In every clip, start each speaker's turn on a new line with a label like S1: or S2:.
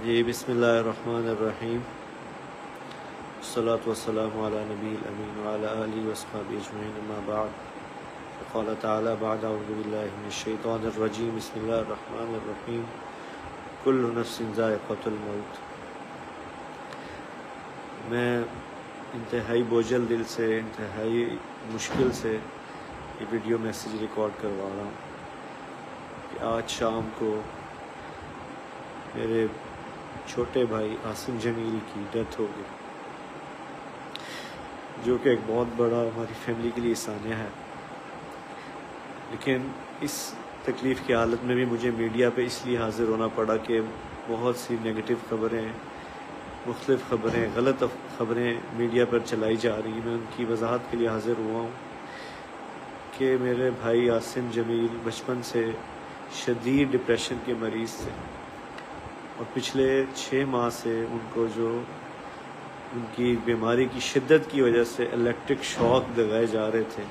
S1: جی بسم اللہ الرحمن الرحیم، والصلاة والسلام علی نبی الامین وعلی آلہ واصحابہ اجمعین، اما بعد، قال تعالی بعد اعوذ باللہ من الشیطان الرجیم، بسم اللہ الرحمن الرحیم، کل نفس ذائقۃ الموت۔ میں انتہائی بوجھل دل سے، انتہائی مشکل سے یہ ویڈیو میسیج ریکارڈ کروا رہا ہوں کہ آج شام کو میرے چھوٹے بھائی عاصم جمیل کی ڈیتھ ہو گئی، جو کہ ایک بہت بڑا ہماری فیملی کے لیے سانحہ ہے۔ لیکن اس تکلیف کی حالت میں بھی مجھے میڈیا پہ اس لیے حاضر ہونا پڑا کہ بہت سی نگیٹو خبریں، مختلف خبریں، غلط خبریں میڈیا پر چلائی جا رہی ہیں۔ میں ان کی وضاحت کے لیے حاضر ہوا ہوں کہ میرے بھائی عاصم جمیل بچپن سے شدید ڈپریشن کے مریض تھے، اور پچھلے 6 ماہ سے ان کو جو ان کی بیماری کی شدت کی وجہ سے الیکٹرک شاک لگائے جا رہے تھے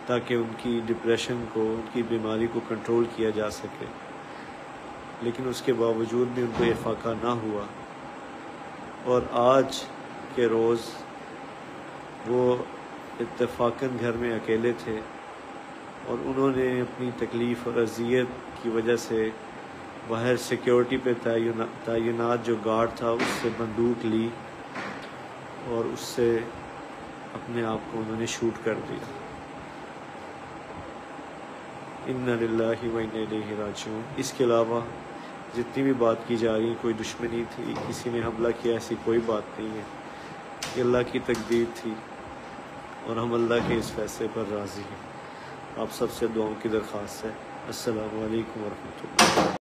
S1: تاکہ ان کی ڈپریشن کو، ان کی بیماری کو کنٹرول کیا جا سکے، لیکن اس کے باوجود بھی ان کو یہ فاقہ نہ ہوا۔ اور آج کے روز وہ اتفاقاً گھر میں اکیلے تھے، اور انہوں نے اپنی تکلیف اور اذیت کی وجہ سے باہر سیکیورٹی پہ تعینات جو گارڈ تھا اس سے بندوق لی اور اس سے اپنے آپ کو انہوں نے شوٹ کر دیا۔ انا للہ و انا الیہ راجعون۔ اس کے علاوہ جتنی بھی بات کی جا رہی ہے، کوئی دشمنی تھی، کسی نے حملہ کیا، ایسی کوئی بات نہیں ہے۔ یہ اللہ کی تقدیر تھی اور ہم اللہ کے اس فیصلے پر راضی ہیں۔ آپ سب سے دعاؤں کی درخواست ہے۔ السلام علیکم ورحمۃ اللہ۔